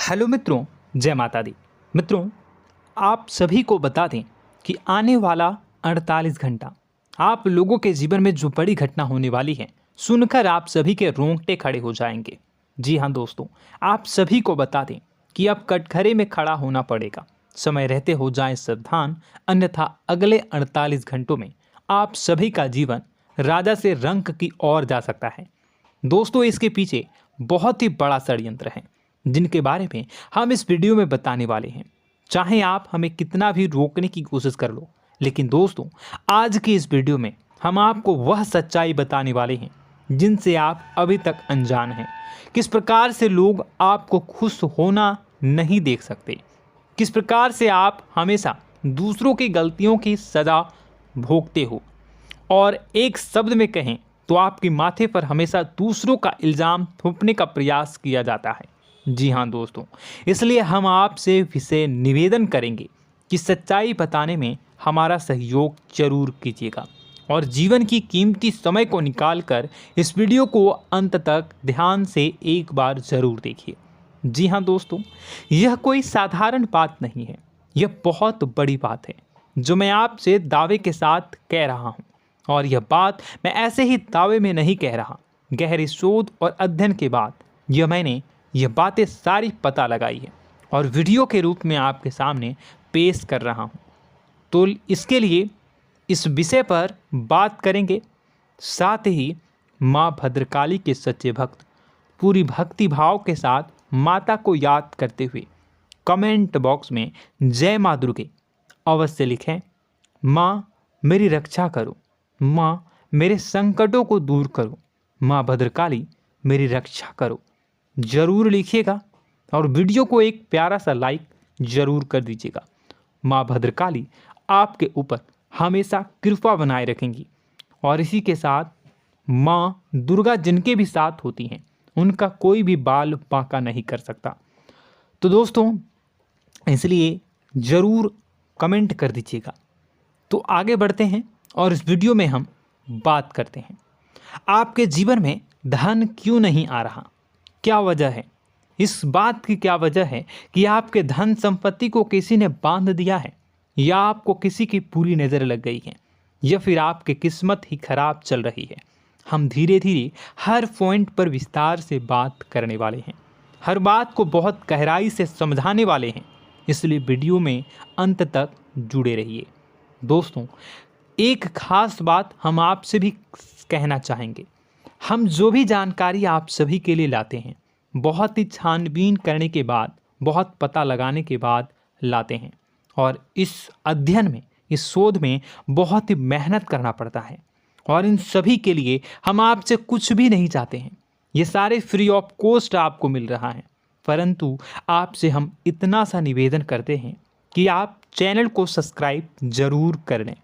Hello मित्रों, जय माता दी। मित्रों, आप सभी को बता दें कि आने वाला 48 घंटा आप लोगों के जीवन में जो बड़ी घटना होने वाली है, सुनकर आप सभी के रोंगटे खड़े हो जाएंगे। जी हाँ दोस्तों, आप सभी को बता दें कि अब कटघरे में खड़ा होना पड़ेगा। समय रहते हो जाएं सावधान, अन्यथा अगले 48 घंटों में आप सभी का जीवन राजा से रंक की ओर जा सकता है। दोस्तों, इसके पीछे बहुत ही बड़ा षड्यंत्र है जिनके बारे में हम इस वीडियो में बताने वाले हैं। चाहे आप हमें कितना भी रोकने की कोशिश कर लो, लेकिन दोस्तों आज की इस वीडियो में हम आपको वह सच्चाई बताने वाले हैं जिनसे आप अभी तक अनजान हैं। किस प्रकार से लोग आपको खुश होना नहीं देख सकते, किस प्रकार से आप हमेशा दूसरों की गलतियों की सज़ा भोगते हो, और एक शब्द में कहें तो आपके माथे पर हमेशा दूसरों का इल्ज़ाम थोपने का प्रयास किया जाता है। जी हाँ दोस्तों, इसलिए हम आपसे विशेष निवेदन करेंगे कि सच्चाई बताने में हमारा सहयोग जरूर कीजिएगा और जीवन की कीमती समय को निकालकर इस वीडियो को अंत तक ध्यान से एक बार ज़रूर देखिए। जी हाँ दोस्तों, यह कोई साधारण बात नहीं है, यह बहुत बड़ी बात है जो मैं आपसे दावे के साथ कह रहा हूँ। और यह बात मैं ऐसे ही दावे में नहीं कह रहा, गहरी शोध और अध्ययन के बाद मैंने यह बातें सारी पता लगाई है और वीडियो के रूप में आपके सामने पेश कर रहा हूँ। तो इसके लिए इस विषय पर बात करेंगे। साथ ही माँ भद्रकाली के सच्चे भक्त पूरी भक्ति भाव के साथ माता को याद करते हुए कमेंट बॉक्स में जय माँ दुर्गे अवश्य लिखें। माँ मेरी रक्षा करो, माँ मेरे संकटों को दूर करो, माँ भद्रकाली मेरी रक्षा करो, ज़रूर लिखिएगा और वीडियो को एक प्यारा सा लाइक ज़रूर कर दीजिएगा। माँ भद्रकाली आपके ऊपर हमेशा कृपा बनाए रखेंगी और इसी के साथ माँ दुर्गा जिनके भी साथ होती हैं उनका कोई भी बाल बांका नहीं कर सकता। तो दोस्तों, इसलिए ज़रूर कमेंट कर दीजिएगा। तो आगे बढ़ते हैं और इस वीडियो में हम बात करते हैं, आपके जीवन में धन क्यों नहीं आ रहा, क्या वजह है। इस बात की क्या वजह है कि आपके धन संपत्ति को किसी ने बांध दिया है, या आपको किसी की पूरी नज़र लग गई है, या फिर आपकी किस्मत ही खराब चल रही है। हम धीरे धीरे हर पॉइंट पर विस्तार से बात करने वाले हैं, हर बात को बहुत गहराई से समझाने वाले हैं, इसलिए वीडियो में अंत तक जुड़े रहिए। दोस्तों, एक खास बात हम आपसे भी कहना चाहेंगे, हम जो भी जानकारी आप सभी के लिए लाते हैं बहुत ही छानबीन करने के बाद, बहुत पता लगाने के बाद लाते हैं, और इस अध्ययन में, इस शोध में बहुत ही मेहनत करना पड़ता है। और इन सभी के लिए हम आपसे कुछ भी नहीं चाहते हैं, ये सारे फ्री ऑफ कॉस्ट आपको मिल रहा है। परंतु आपसे हम इतना सा निवेदन करते हैं कि आप चैनल को सब्सक्राइब ज़रूर कर लें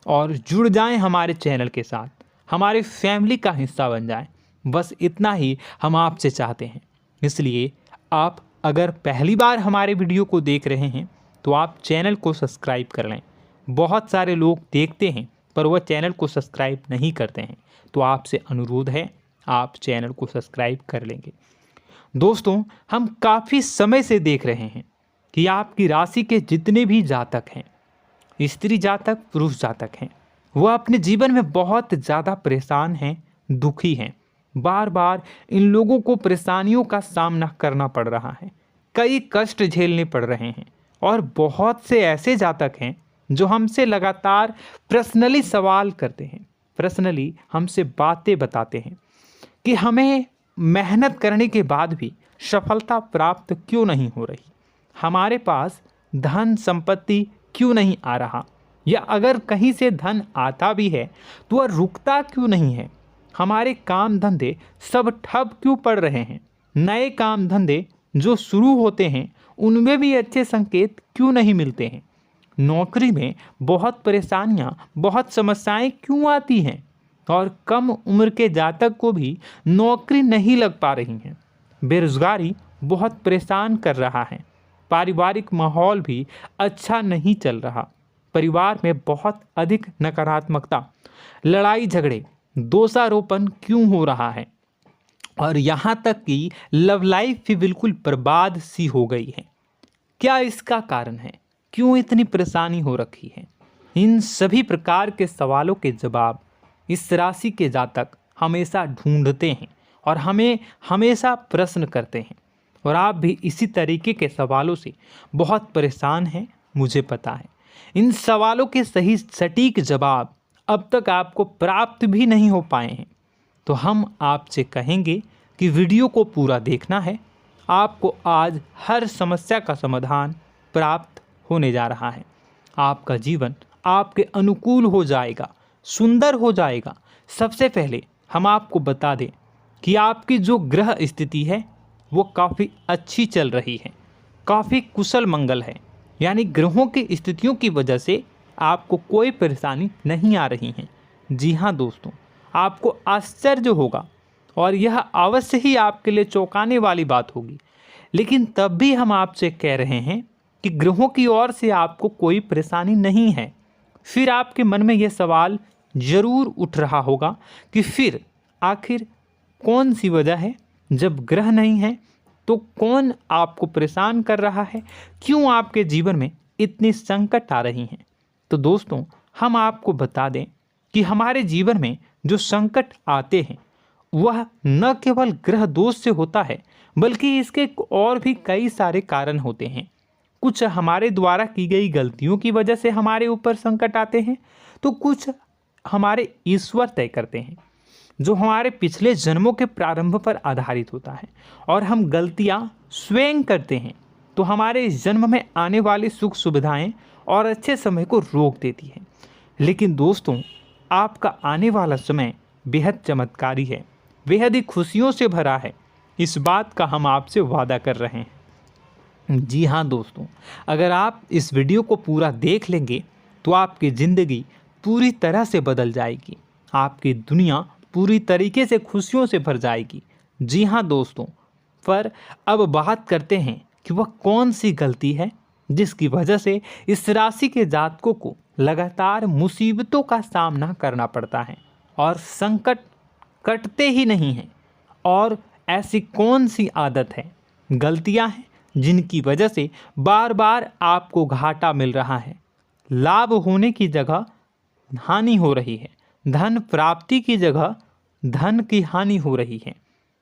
और जुड़ जाएं हमारे चैनल के साथ, हमारे फैमिली का हिस्सा बन जाएं। बस इतना ही हम आपसे चाहते हैं। इसलिए आप अगर पहली बार हमारे वीडियो को देख रहे हैं तो आप चैनल को सब्सक्राइब कर लें। बहुत सारे लोग देखते हैं पर वह चैनल को सब्सक्राइब नहीं करते हैं, तो आपसे अनुरोध है आप चैनल को सब्सक्राइब कर लेंगे। दोस्तों, हम काफ़ी समय से देख रहे हैं कि आपकी राशि के जितने भी जातक हैं, स्त्री जातक पुरुष जातक हैं, वह अपने जीवन में बहुत ज़्यादा परेशान हैं, दुखी हैं। बार बार इन लोगों को परेशानियों का सामना करना पड़ रहा है, कई कष्ट झेलने पड़ रहे हैं। और बहुत से ऐसे जातक हैं जो हमसे लगातार पर्सनली सवाल करते हैं, पर्सनली हमसे बातें बताते हैं कि हमें मेहनत करने के बाद भी सफलता प्राप्त क्यों नहीं हो रही, हमारे पास धन संपत्ति क्यों नहीं आ रहा, या अगर कहीं से धन आता भी है तो वह रुकता क्यों नहीं है, हमारे काम धंधे सब ठप क्यों पड़ रहे हैं, नए काम धंधे जो शुरू होते हैं उनमें भी अच्छे संकेत क्यों नहीं मिलते हैं, नौकरी में बहुत परेशानियां, बहुत समस्याएं क्यों आती हैं, और कम उम्र के जातक को भी नौकरी नहीं लग पा रही हैं, बेरोजगारी बहुत परेशान कर रहा है, पारिवारिक माहौल भी अच्छा नहीं चल रहा, परिवार में बहुत अधिक नकारात्मकता, लड़ाई झगड़े, दोषारोपण क्यों हो रहा है, और यहाँ तक कि लव लाइफ भी बिल्कुल बर्बाद सी हो गई है। क्या इसका कारण है? क्यों इतनी परेशानी हो रखी है? इन सभी प्रकार के सवालों के जवाब इस राशि के जातक हमेशा ढूंढते हैं और हमें हमेशा प्रश्न करते हैं। और आप भी इसी तरीके के सवालों से बहुत परेशान हैं, मुझे पता है। इन सवालों के सही सटीक जवाब अब तक आपको प्राप्त भी नहीं हो पाए हैं। तो हम आपसे कहेंगे कि वीडियो को पूरा देखना है। आपको आज हर समस्या का समाधान प्राप्त होने जा रहा है। आपका जीवन आपके अनुकूल हो जाएगा, सुंदर हो जाएगा। सबसे पहले हम आपको बता दें कि आपकी जो ग्रह स्थिति है वो काफ़ी अच्छी चल रही है, काफ़ी कुशल मंगल है। यानी ग्रहों की स्थितियों की वजह से आपको कोई परेशानी नहीं आ रही है। जी हाँ दोस्तों, आपको आश्चर्य होगा और यह अवश्य ही आपके लिए चौंकाने वाली बात होगी। लेकिन तब भी हम आपसे कह रहे हैं कि ग्रहों की ओर से आपको कोई परेशानी नहीं है। फिर आपके मन में यह सवाल जरूर उठ रहा होगा कि फिर आखिर कौन सी वजह है? जब ग्रह नहीं है तो कौन आपको परेशान कर रहा है? क्यों आपके जीवन में इतनी संकट आ रही हैं? तो दोस्तों, हम आपको बता दें कि हमारे जीवन में जो संकट आते हैं वह न केवल ग्रह दोष से होता है, बल्कि इसके और भी कई सारे कारण होते हैं। कुछ हमारे द्वारा की गई गलतियों की वजह से हमारे ऊपर संकट आते हैं, तो कुछ हमारे ईश्वर तय करते हैं, जो हमारे पिछले जन्मों के प्रारंभ पर आधारित होता है। और हम गलतियां स्वयं करते हैं तो हमारे इस जन्म में आने वाली सुख सुविधाएं और अच्छे समय को रोक देती है। लेकिन दोस्तों, आपका आने वाला समय बेहद चमत्कारी है, बेहद ही खुशियों से भरा है। इस बात का हम आपसे वादा कर रहे हैं। जी हाँ दोस्तों, अगर आप इस वीडियो को पूरा देख लेंगे तो आपकी ज़िंदगी पूरी तरह से बदल जाएगी, आपकी दुनिया पूरी तरीके से खुशियों से भर जाएगी। जी हाँ दोस्तों, पर अब बात करते हैं कि वह कौन सी गलती है जिसकी वजह से इस राशि के जातकों को लगातार मुसीबतों का सामना करना पड़ता है और संकट कटते ही नहीं हैं। और ऐसी कौन सी आदत है, गलतियां हैं जिनकी वजह से बार बार आपको घाटा मिल रहा है, लाभ होने की जगह हानि हो रही है, धन प्राप्ति की जगह धन की हानि हो रही है,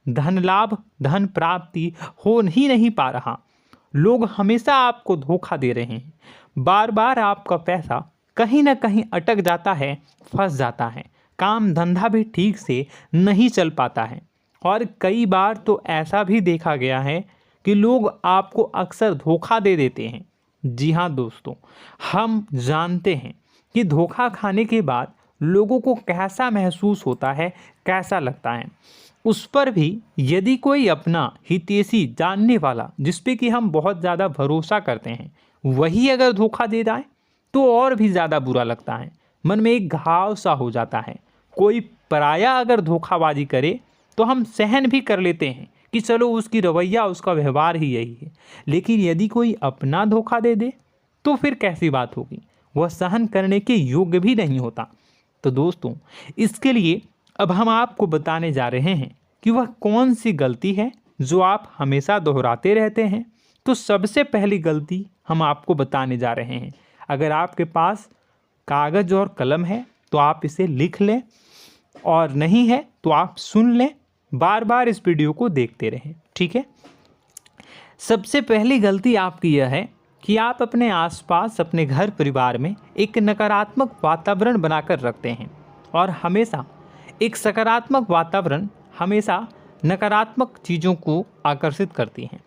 धन लाभ धन प्राप्ति हो ही नहीं पा रहा, लोग हमेशा आपको धोखा दे रहे हैं, बार बार आपका पैसा कहीं ना कहीं अटक जाता है, फंस जाता है, काम धंधा भी ठीक से नहीं चल पाता है। और कई बार तो ऐसा भी देखा गया है कि लोग आपको अक्सर धोखा दे देते हैं। जी हाँ दोस्तों, हम जानते हैं कि धोखा खाने के बाद लोगों को कैसा महसूस होता है, कैसा लगता है। उस पर भी यदि कोई अपना हितैषी जानने वाला, जिस पे कि हम बहुत ज़्यादा भरोसा करते हैं, वही अगर धोखा दे जाए तो और भी ज़्यादा बुरा लगता है, मन में एक घाव सा हो जाता है। कोई पराया अगर धोखाबाजी करे तो हम सहन भी कर लेते हैं कि चलो उसकी रवैया, उसका व्यवहार ही यही है। लेकिन यदि कोई अपना धोखा दे दे तो फिर कैसी बात होगी, वह सहन करने के योग्य भी नहीं होता। तो दोस्तों, इसके लिए अब हम आपको बताने जा रहे हैं कि वह कौन सी गलती है जो आप हमेशा दोहराते रहते हैं। तो सबसे पहली गलती हम आपको बताने जा रहे हैं। अगर आपके पास कागज़ और कलम है तो आप इसे लिख लें, और नहीं है तो आप सुन लें, बार बार इस वीडियो को देखते रहें, ठीक है। सबसे पहली गलती आपकी यह है कि आप अपने आसपास, अपने घर परिवार में एक नकारात्मक वातावरण बनाकर रखते हैं। और हमेशा एक सकारात्मक वातावरण हमेशा नकारात्मक चीज़ों को आकर्षित करती हैं,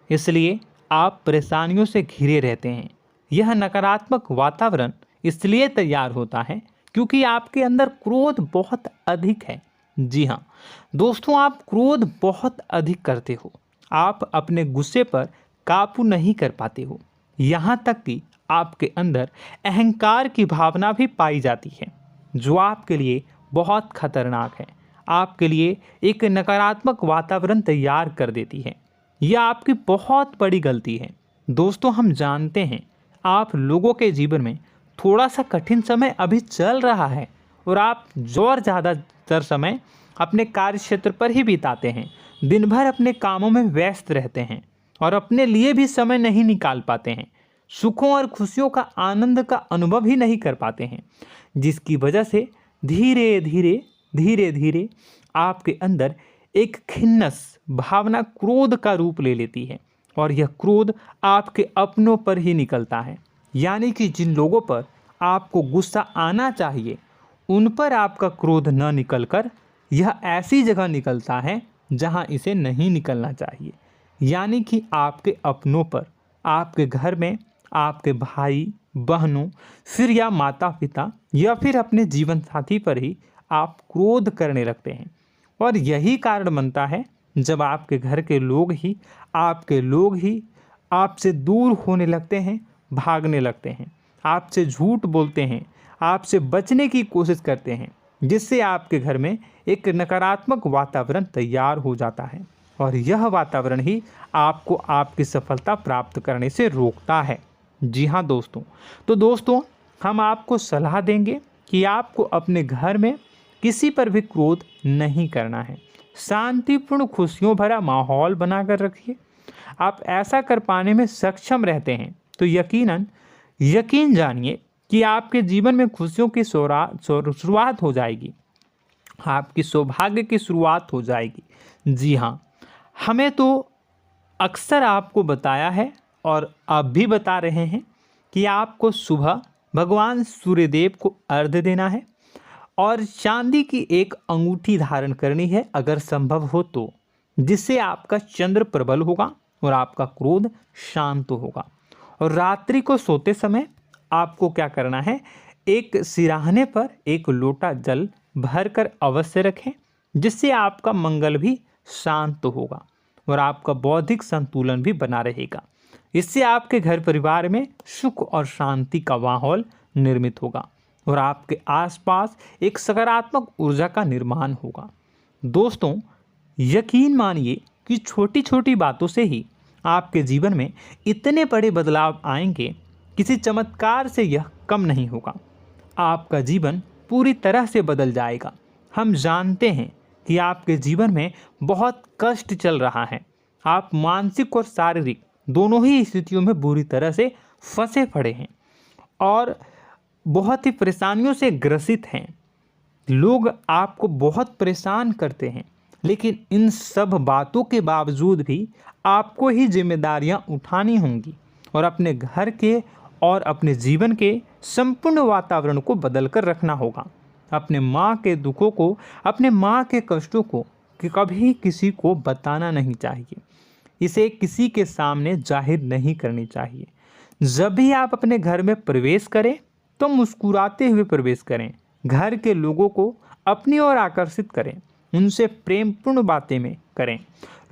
इसलिए आप परेशानियों से घिरे रहते हैं। यह नकारात्मक वातावरण इसलिए तैयार होता है क्योंकि आपके अंदर क्रोध बहुत अधिक है। जी हाँ दोस्तों, आप क्रोध बहुत अधिक करते हो, आप अपने गुस्से पर काबू नहीं कर पाते हो, यहाँ तक कि आपके अंदर अहंकार की भावना भी पाई जाती है, जो आपके लिए बहुत खतरनाक है, आपके लिए एक नकारात्मक वातावरण तैयार कर देती है। यह आपकी बहुत बड़ी गलती है। दोस्तों, हम जानते हैं आप लोगों के जीवन में थोड़ा सा कठिन समय अभी चल रहा है और आप और ज़्यादातर समय अपने कार्य क्षेत्र पर ही बिताते हैं, दिन भर अपने कामों में व्यस्त रहते हैं और अपने लिए भी समय नहीं निकाल पाते हैं, सुखों और खुशियों का आनंद का अनुभव ही नहीं कर पाते हैं, जिसकी वजह से धीरे धीरे धीरे धीरे आपके अंदर एक खिन्नस भावना क्रोध का रूप ले लेती है और यह क्रोध आपके अपनों पर ही निकलता है। यानी कि जिन लोगों पर आपको गुस्सा आना चाहिए उन पर आपका क्रोध न निकलकर यह ऐसी जगह निकलता है जहां इसे नहीं निकलना चाहिए। यानी कि आपके अपनों पर, आपके घर में, आपके भाई बहनों, फिर या माता पिता या फिर अपने जीवन साथी पर ही आप क्रोध करने लगते हैं। और यही कारण बनता है जब आपके घर के लोग ही आपसे दूर होने लगते हैं, भागने लगते हैं, आपसे झूठ बोलते हैं, आपसे बचने की कोशिश करते हैं, जिससे आपके घर में एक नकारात्मक वातावरण तैयार हो जाता है और यह वातावरण ही आपको आपकी सफलता प्राप्त करने से रोकता है। जी हाँ दोस्तों, तो दोस्तों हम आपको सलाह देंगे कि आपको अपने घर में किसी पर भी क्रोध नहीं करना है। शांतिपूर्ण खुशियों भरा माहौल बनाकर रखिए। आप ऐसा कर पाने में सक्षम रहते हैं तो यकीन जानिए कि आपके जीवन में खुशियों की शुरुआत हो जाएगी, आपकी सौभाग्य की शुरुआत हो जाएगी। जी हाँ, हमें तो अक्सर आपको बताया है और आप भी बता रहे हैं कि आपको सुबह भगवान सूर्यदेव को अर्घ्य देना है और चांदी की एक अंगूठी धारण करनी है अगर संभव हो तो, जिससे आपका चंद्र प्रबल होगा और आपका क्रोध शांत होगा। और रात्रि को सोते समय आपको क्या करना है, एक सिराहने पर एक लोटा जल भरकर अवश्य रखें, जिससे आपका मंगल भी शांत होगा और आपका बौद्धिक संतुलन भी बना रहेगा। इससे आपके घर परिवार में सुख और शांति का माहौल निर्मित होगा और आपके आसपास एक सकारात्मक ऊर्जा का निर्माण होगा। दोस्तों यकीन मानिए कि छोटी छोटी बातों से ही आपके जीवन में इतने बड़े बदलाव आएंगे, किसी चमत्कार से यह कम नहीं होगा। आपका जीवन पूरी तरह से बदल जाएगा। हम जानते हैं कि आपके जीवन में बहुत कष्ट चल रहा है, आप मानसिक और शारीरिक दोनों ही स्थितियों में बुरी तरह से फंसे पड़े हैं और बहुत ही परेशानियों से ग्रसित हैं। लोग आपको बहुत परेशान करते हैं, लेकिन इन सब बातों के बावजूद भी आपको ही जिम्मेदारियां उठानी होंगी और अपने घर के और अपने जीवन के संपूर्ण वातावरण को बदल कर रखना होगा। अपने माँ के दुखों को, अपने माँ के कष्टों को कभी किसी को बताना नहीं चाहिए, इसे किसी के सामने जाहिर नहीं करनी चाहिए। जब भी आप अपने घर में प्रवेश करें तो मुस्कुराते हुए प्रवेश करें, घर के लोगों को अपनी ओर आकर्षित करें, उनसे प्रेमपूर्ण बातें में करें।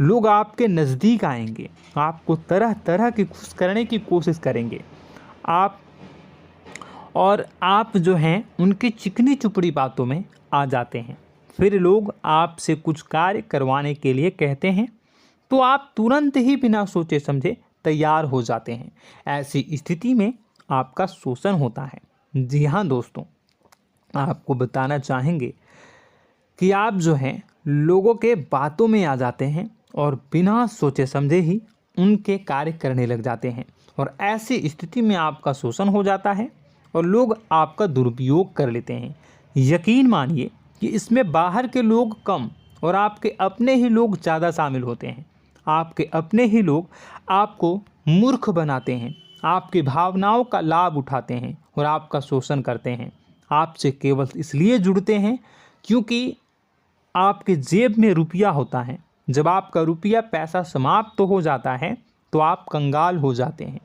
लोग आपके नज़दीक आएंगे, आपको तरह तरह की खुश करने की कोशिश करेंगे। आप जो हैं उनकी चिकनी चुपड़ी बातों में आ जाते हैं। फिर लोग आपसे कुछ कार्य करवाने के लिए कहते हैं तो आप तुरंत ही बिना सोचे समझे तैयार हो जाते हैं। ऐसी स्थिति में आपका शोषण होता है। जी हाँ दोस्तों, आपको बताना चाहेंगे कि आप जो हैं लोगों के बातों में आ जाते हैं और बिना सोचे समझे ही उनके कार्य करने लग जाते हैं और ऐसी स्थिति में आपका शोषण हो जाता है और लोग आपका दुरुपयोग कर लेते हैं। यकीन मानिए कि इसमें बाहर के लोग कम और आपके अपने ही लोग ज़्यादा शामिल होते हैं। आपके अपने ही लोग आपको मूर्ख बनाते हैं, आपकी भावनाओं का लाभ उठाते हैं और आपका शोषण करते हैं। आपसे केवल इसलिए जुड़ते हैं क्योंकि आपके जेब में रुपया होता है। जब आपका रुपया पैसा समाप्त हो जाता है तो आप कंगाल हो जाते हैं,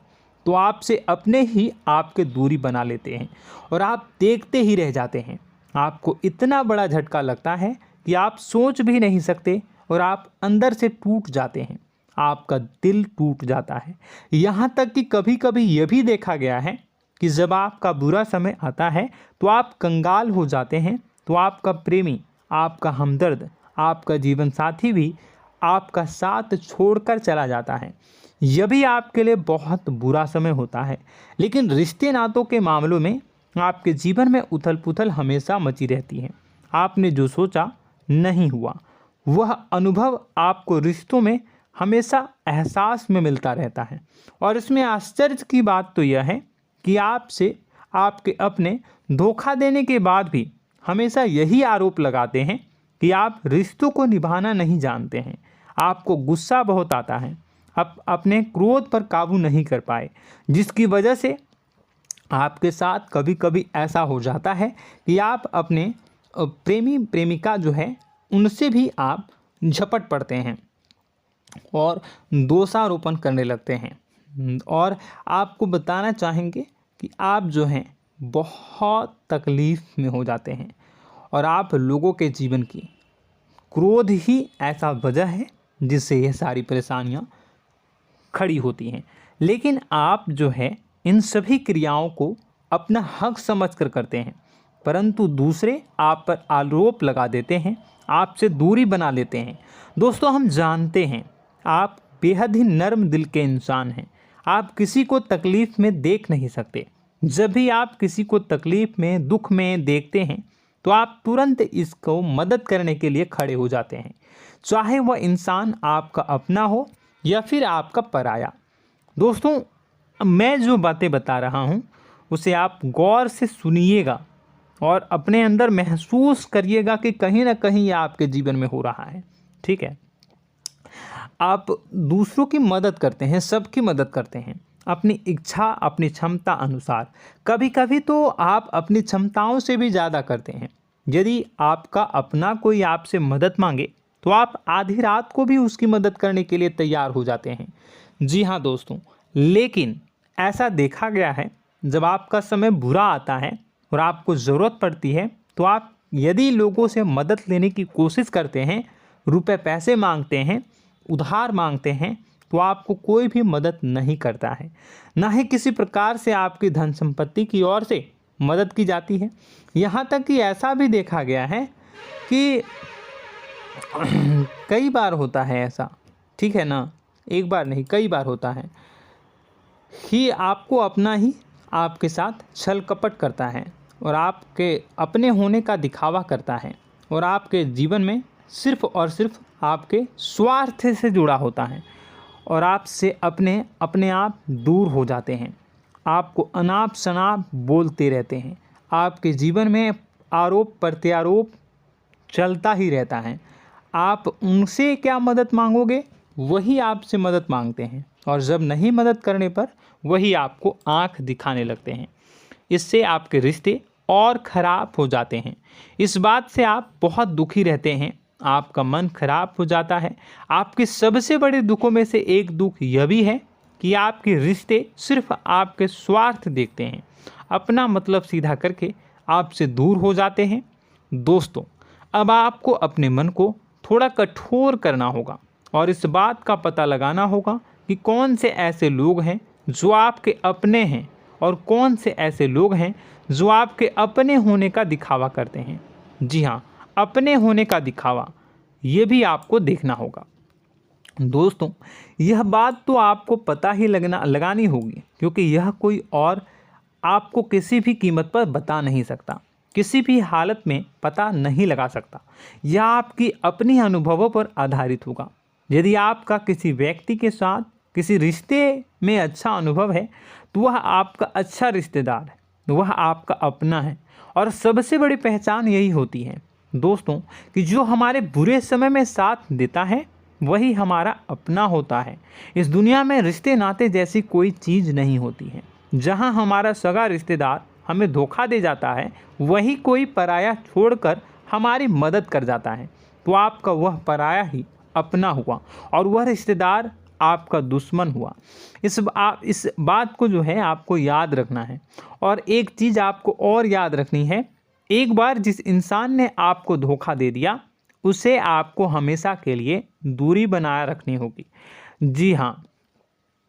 तो आपसे अपने ही आपके दूरी बना लेते हैं और आप देखते ही रह जाते हैं। आपको इतना बड़ा झटका लगता है कि आप सोच भी नहीं सकते और आप अंदर से टूट जाते हैं, आपका दिल टूट जाता है। यहाँ तक कि कभी कभी यह भी देखा गया है कि जब आपका बुरा समय आता है तो आप कंगाल हो जाते हैं, तो आपका प्रेमी, आपका हमदर्द, आपका जीवन साथी भी आपका साथ छोड़कर चला जाता है। यह भी आपके लिए बहुत बुरा समय होता है। लेकिन रिश्ते नातों के मामलों में आपके जीवन में उथल पुथल हमेशा मची रहती है। आपने जो सोचा नहीं हुआ। वह अनुभव आपको रिश्तों में हमेशा एहसास में मिलता रहता है। और इसमें आश्चर्य की बात तो यह है कि आपसे आपके अपने धोखा देने के बाद भी हमेशा यही आरोप लगाते हैं कि आप रिश्तों को निभाना नहीं जानते हैं। आपको गुस्सा बहुत आता है, आप अपने क्रोध पर काबू नहीं कर पाए, जिसकी वजह से आपके साथ कभी कभी ऐसा हो जाता है कि आप अपने प्रेमी प्रेमिका जो है उनसे भी आप झपट पड़ते हैं और दोषारोपण करने लगते हैं। और आपको बताना चाहेंगे कि आप जो हैं बहुत तकलीफ़ में हो जाते हैं और आप लोगों के जीवन की क्रोध ही ऐसा वजह है जिससे यह सारी परेशानियां खड़ी होती हैं। लेकिन आप जो है इन सभी क्रियाओं को अपना हक समझकर करते हैं, परंतु दूसरे आप पर आरोप लगा देते हैं, आपसे दूरी बना लेते हैं। दोस्तों, हम जानते हैं आप बेहद ही नर्म दिल के इंसान हैं। आप किसी को तकलीफ़ में देख नहीं सकते। जब भी आप किसी को तकलीफ़ में, दुख में देखते हैं तो आप तुरंत इसको मदद करने के लिए खड़े हो जाते हैं, चाहे वह इंसान आपका अपना हो या फिर आपका पराया। दोस्तों, मैं जो बातें बता रहा हूँ उसे आप गौर से सुनिएगा और अपने अंदर महसूस करिएगा कि कहीं ना कहीं यह आपके जीवन में हो रहा है। ठीक है, आप दूसरों की मदद करते हैं, सबकी मदद करते हैं अपनी इच्छा, अपनी क्षमता अनुसार। कभी कभी तो आप अपनी क्षमताओं से भी ज़्यादा करते हैं। यदि आपका अपना कोई आपसे मदद मांगे तो आप आधी रात को भी उसकी मदद करने के लिए तैयार हो जाते हैं। जी हाँ दोस्तों, लेकिन ऐसा देखा गया है जब आपका समय बुरा आता है और आपको ज़रूरत पड़ती है तो आप यदि लोगों से मदद लेने की कोशिश करते हैं, रुपए पैसे मांगते हैं, उधार मांगते हैं, तो आपको कोई भी मदद नहीं करता है। ना ही किसी प्रकार से आपकी धन संपत्ति की ओर से मदद की जाती है। यहाँ तक कि ऐसा भी देखा गया है कि कई बार होता है ऐसा, ठीक है ना, एक बार नहीं कई बार होता है कि आपको अपना ही आपके साथ छल कपट करता है और आपके अपने होने का दिखावा करता है और आपके जीवन में सिर्फ और सिर्फ आपके स्वार्थ से जुड़ा होता है और आपसे अपने आप दूर हो जाते हैं। आपको अनाप शनाप बोलते रहते हैं। आपके जीवन में आरोप प्रत्यारोप चलता ही रहता है। आप उनसे क्या मदद मांगोगे, वही आपसे मदद मांगते हैं और जब नहीं मदद करने पर वही आपको आंख दिखाने लगते हैं। इससे आपके रिश्ते और ख़राब हो जाते हैं। इस बात से आप बहुत दुखी रहते हैं, आपका मन खराब हो जाता है। आपके सबसे बड़े दुखों में से एक दुख यह भी है कि आपके रिश्ते सिर्फ आपके स्वार्थ देखते हैं, अपना मतलब सीधा करके आपसे दूर हो जाते हैं। दोस्तों, अब आपको अपने मन को थोड़ा कठोर करना होगा और इस बात का पता लगाना होगा कि कौन से ऐसे लोग हैं जो आपके अपने हैं और कौन से ऐसे लोग हैं जो आपके अपने होने का दिखावा करते हैं। जी हाँ, अपने होने का दिखावा, ये भी आपको देखना होगा। दोस्तों, यह बात तो आपको पता ही लगानी होगी, क्योंकि यह कोई और आपको किसी भी कीमत पर बता नहीं सकता, किसी भी हालत में पता नहीं लगा सकता। यह आपकी अपनी अनुभवों पर आधारित होगा। यदि आपका किसी व्यक्ति के साथ किसी रिश्ते में अच्छा अनुभव है तो वह आपका अच्छा रिश्तेदार है, वह आपका अपना है। और सबसे बड़ी पहचान यही होती है दोस्तों कि जो हमारे बुरे समय में साथ देता है वही हमारा अपना होता है। इस दुनिया में रिश्ते नाते जैसी कोई चीज़ नहीं होती है। जहां हमारा सगा रिश्तेदार हमें धोखा दे जाता है, वही कोई पराया छोड़कर हमारी मदद कर जाता है, तो आपका वह पराया ही अपना हुआ और वह रिश्तेदार आपका दुश्मन हुआ। इस बात को जो है आपको याद रखना है। और एक चीज़ आपको और याद रखनी है, एक बार जिस इंसान ने आपको धोखा दे दिया उसे आपको हमेशा के लिए दूरी बनाए रखनी होगी। जी हाँ,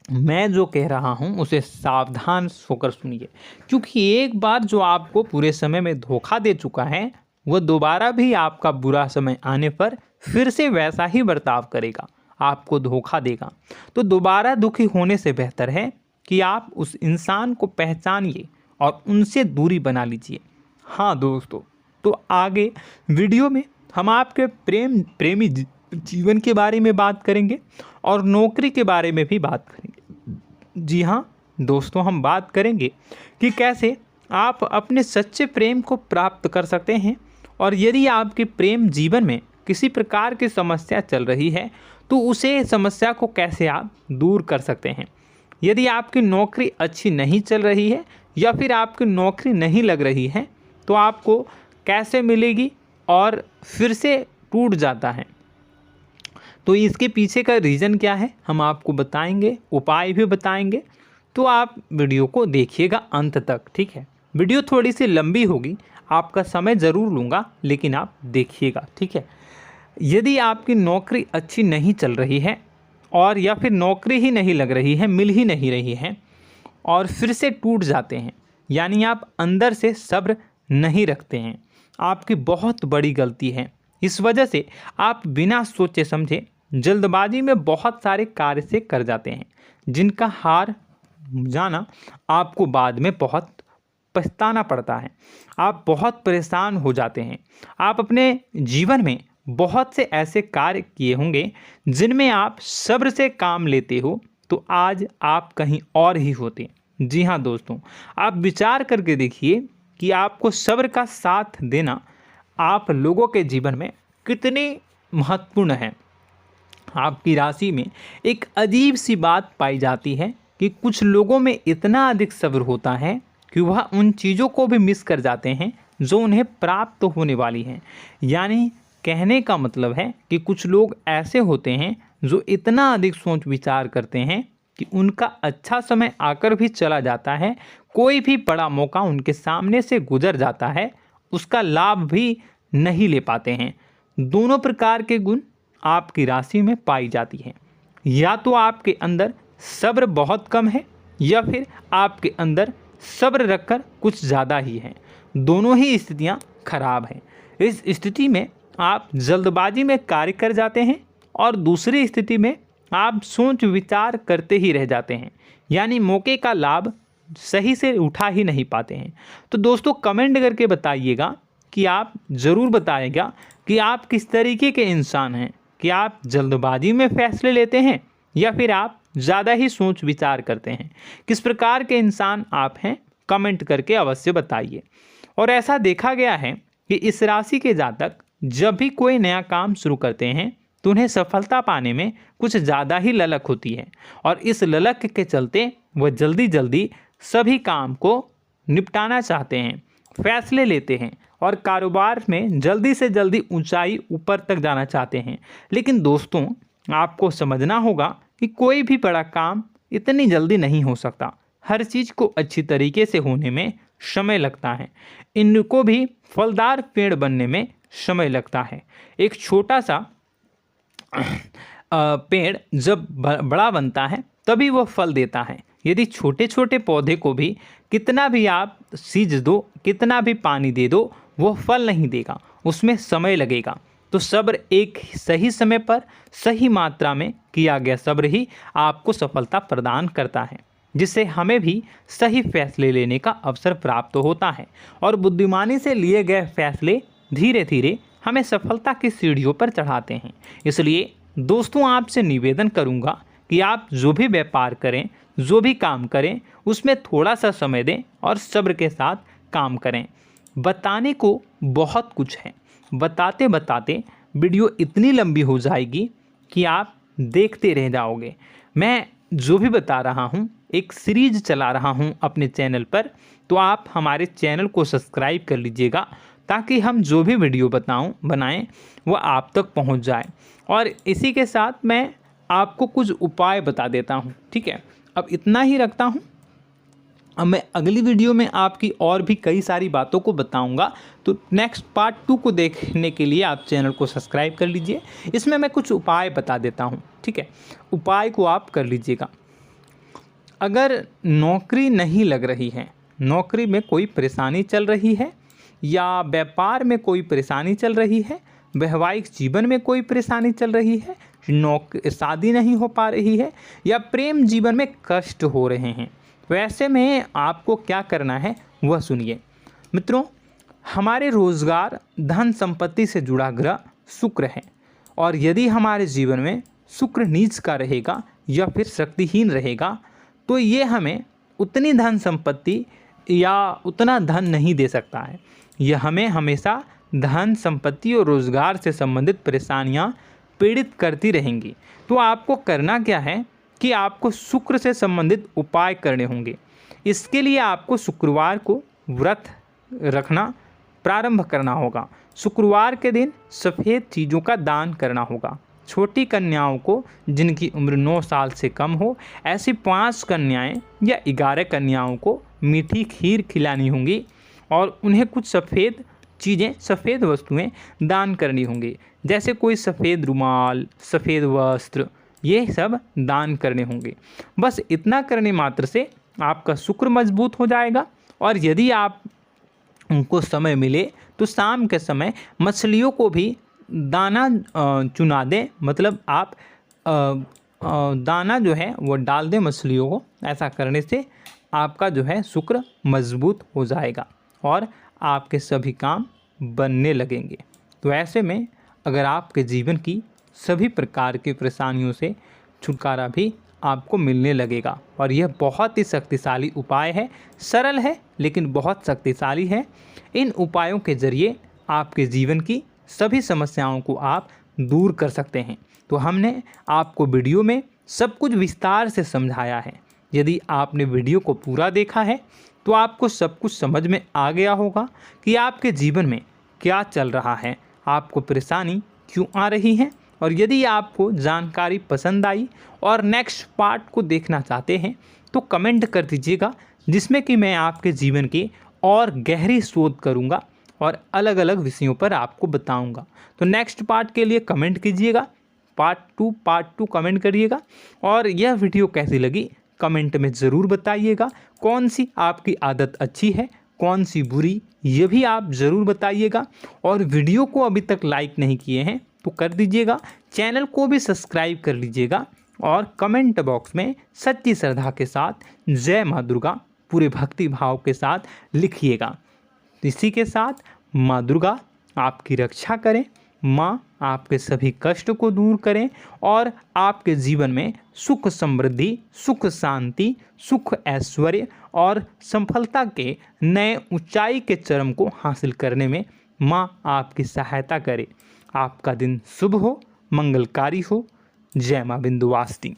मैं जो कह रहा हूँ उसे सावधान होकर सुनिए, क्योंकि एक बार जो आपको पूरे समय में धोखा दे चुका है वह दोबारा भी आपका बुरा समय आने पर फिर से वैसा ही बर्ताव करेगा, आपको धोखा देगा। तो दोबारा दुखी होने से बेहतर है कि आप उस इंसान को पहचानिए और उनसे दूरी बना लीजिए। हाँ दोस्तों, तो आगे वीडियो में हम आपके प्रेमी जीवन के बारे में बात करेंगे और नौकरी के बारे में भी बात करेंगे। जी हाँ दोस्तों, हम बात करेंगे कि कैसे आप अपने सच्चे प्रेम को प्राप्त कर सकते हैं, और यदि आपके प्रेम जीवन में किसी प्रकार की समस्या चल रही है तो उसे समस्या को कैसे आप दूर कर सकते हैं। यदि आपकी नौकरी अच्छी नहीं चल रही है या फिर आपकी नौकरी नहीं लग रही है तो आपको कैसे मिलेगी और फिर से टूट जाता है, तो इसके पीछे का रीज़न क्या है हम आपको बताएंगे, उपाय भी बताएंगे। तो आप वीडियो को देखिएगा अंत तक, ठीक है। वीडियो थोड़ी सी लंबी होगी, आपका समय ज़रूर लूँगा, लेकिन आप देखिएगा, ठीक है। यदि आपकी नौकरी अच्छी नहीं चल रही है और या फिर नौकरी ही नहीं लग रही है, मिल ही नहीं रही है और फिर से टूट जाते हैं, यानी आप अंदर से सब्र नहीं रखते हैं, आपकी बहुत बड़ी गलती है। इस वजह से आप बिना सोचे समझे जल्दबाजी में बहुत सारे कार्य से कर जाते हैं, जिनका हार जाना आपको बाद में बहुत पछताना पड़ता है। आप बहुत परेशान हो जाते हैं। आप अपने जीवन में बहुत से ऐसे कार्य किए होंगे जिनमें आप सब्र से काम लेते हो, तो आज आप कहीं और ही होते। जी हाँ दोस्तों, आप विचार करके देखिए कि आपको सब्र का साथ देना आप लोगों के जीवन में कितने महत्वपूर्ण है। आपकी राशि में एक अजीब सी बात पाई जाती है कि कुछ लोगों में इतना अधिक सब्र होता है कि वह उन चीज़ों को भी मिस कर जाते हैं जो उन्हें प्राप्त होने वाली हैं। यानी कहने का मतलब है कि कुछ लोग ऐसे होते हैं जो इतना अधिक सोच विचार करते हैं कि उनका अच्छा समय आकर भी चला जाता है, कोई भी बड़ा मौका उनके सामने से गुजर जाता है, उसका लाभ भी नहीं ले पाते हैं। दोनों प्रकार के गुण आपकी राशि में पाई जाती हैं। या तो आपके अंदर सब्र बहुत कम है या फिर आपके अंदर सब्र रखकर कुछ ज़्यादा ही है। दोनों ही स्थितियाँ खराब हैं। इस स्थिति में आप जल्दबाजी में कार्य कर जाते हैं और दूसरी स्थिति में आप सोच विचार करते ही रह जाते हैं, यानी मौके का लाभ सही से उठा ही नहीं पाते हैं। तो दोस्तों कमेंट करके बताइएगा कि आप ज़रूर बताइएगा कि आप किस तरीके के इंसान हैं, कि आप जल्दबाजी में फैसले लेते हैं या फिर आप ज़्यादा ही सोच विचार करते हैं। किस प्रकार के इंसान आप हैं, कमेंट करके अवश्य बताइए। और ऐसा देखा गया है कि इस राशि के जातक जब भी कोई नया काम शुरू करते हैं तो उन्हें सफलता पाने में कुछ ज़्यादा ही ललक होती है, और इस ललक के चलते वह जल्दी जल्दी सभी काम को निपटाना चाहते हैं, फैसले लेते हैं और कारोबार में जल्दी से जल्दी ऊंचाई ऊपर तक जाना चाहते हैं। लेकिन दोस्तों आपको समझना होगा कि कोई भी बड़ा काम इतनी जल्दी नहीं हो सकता। हर चीज़ को अच्छी तरीके से होने में समय लगता है। इनको भी फलदार पेड़ बनने में समय लगता है। एक छोटा सा पेड़ जब बड़ा बनता है तभी वह फल देता है। यदि छोटे छोटे पौधे को भी कितना भी आप सींच दो, कितना भी पानी दे दो, वो फल नहीं देगा, उसमें समय लगेगा। तो सब्र एक सही समय पर सही मात्रा में किया गया सब्र ही आपको सफलता प्रदान करता है, जिससे हमें भी सही फैसले लेने का अवसर प्राप्त होता है। और बुद्धिमानी से लिए गए फैसले धीरे धीरे हमें सफलता की सीढ़ियों पर चढ़ाते हैं। इसलिए दोस्तों आपसे निवेदन करूंगा कि आप जो भी व्यापार करें, जो भी काम करें, उसमें थोड़ा सा समय दें और सब्र के साथ काम करें। बताने को बहुत कुछ है, बताते बताते वीडियो इतनी लंबी हो जाएगी कि आप देखते रह जाओगे। मैं जो भी बता रहा हूँ एक सीरीज चला रहा हूँ अपने चैनल पर, तो आप हमारे चैनल को सब्सक्राइब कर लीजिएगा ताकि हम जो भी वीडियो बनाएं वो आप तक पहुँच जाए। और इसी के साथ मैं आपको कुछ उपाय बता देता हूँ, ठीक है। अब इतना ही रखता हूँ। अब मैं अगली वीडियो में आपकी और भी कई सारी बातों को बताऊंगा। तो नेक्स्ट पार्ट 2 को देखने के लिए आप चैनल को सब्सक्राइब कर लीजिए। इसमें मैं कुछ उपाय बता देता हूं, ठीक है। उपाय को आप कर लीजिएगा। अगर नौकरी नहीं लग रही है, नौकरी में कोई परेशानी चल रही है, या व्यापार में कोई परेशानी चल रही है, वैवाहिक जीवन में कोई परेशानी चल रही है, शादी नहीं हो पा रही है, या प्रेम जीवन में कष्ट हो रहे हैं, वैसे में आपको क्या करना है वह सुनिए। मित्रों, हमारे रोजगार धन संपत्ति से जुड़ा ग्रह शुक्र है, और यदि हमारे जीवन में शुक्र नीच का रहेगा या फिर शक्तिहीन रहेगा तो ये हमें उतनी धन संपत्ति या उतना धन नहीं दे सकता है। यह हमें हमेशा धन संपत्ति और रोजगार से संबंधित परेशानियां पीड़ित करती रहेंगी। तो आपको करना क्या है कि आपको शुक्र से संबंधित उपाय करने होंगे। इसके लिए आपको शुक्रवार को व्रत रखना प्रारंभ करना होगा। शुक्रवार के दिन सफ़ेद चीज़ों का दान करना होगा। छोटी कन्याओं को जिनकी उम्र 9 साल से कम हो, ऐसी 5 कन्याएं या 11 कन्याओं को मीठी खीर खिलानी होंगी और उन्हें कुछ सफ़ेद चीज़ें, सफ़ेद वस्तुएं दान करनी होंगी, जैसे कोई सफ़ेद रुमाल, सफ़ेद वस्त्र, ये सब दान करने होंगे। बस इतना करने मात्र से आपका शुक्र मजबूत हो जाएगा। और यदि आप उनको समय मिले तो शाम के समय मछलियों को भी दाना चुना दें, मतलब आप दाना जो है वो डाल दें मछलियों को। ऐसा करने से आपका जो है शुक्र मजबूत हो जाएगा और आपके सभी काम बनने लगेंगे। तो ऐसे में अगर आपके जीवन की सभी प्रकार की परेशानियों से छुटकारा भी आपको मिलने लगेगा। और यह बहुत ही शक्तिशाली उपाय है, सरल है लेकिन बहुत शक्तिशाली है। इन उपायों के ज़रिए आपके जीवन की सभी समस्याओं को आप दूर कर सकते हैं। तो हमने आपको वीडियो में सब कुछ विस्तार से समझाया है। यदि आपने वीडियो को पूरा देखा है तो आपको सब कुछ समझ में आ गया होगा कि आपके जीवन में क्या चल रहा है, आपको परेशानी क्यों आ रही है। और यदि आपको जानकारी पसंद आई और नेक्स्ट पार्ट को देखना चाहते हैं तो कमेंट कर दीजिएगा, जिसमें कि मैं आपके जीवन की और गहरी शोध करूंगा और अलग अलग विषयों पर आपको बताऊंगा। तो नेक्स्ट पार्ट के लिए कमेंट कीजिएगा, पार्ट टू कमेंट करिएगा। और यह वीडियो कैसी लगी कमेंट में ज़रूर बताइएगा। कौन सी आपकी आदत अच्छी है, कौन सी बुरी, ये भी आप ज़रूर बताइएगा। और वीडियो को अभी तक लाइक नहीं किए हैं तो कर दीजिएगा, चैनल को भी सब्सक्राइब कर लीजिएगा और कमेंट बॉक्स में सच्ची श्रद्धा के साथ जय माँ दुर्गा पूरे भक्ति भाव के साथ लिखिएगा। इसी के साथ माँ दुर्गा आपकी रक्षा करें, माँ आपके सभी कष्ट को दूर करें और आपके जीवन में सुख समृद्धि, सुख शांति, सुख ऐश्वर्य और सफलता के नए ऊंचाई के चरम को हासिल करने में माँ आपकी सहायता करे। आपका दिन शुभ हो, मंगलकारी हो। जय माँ विंध्यवासिनी।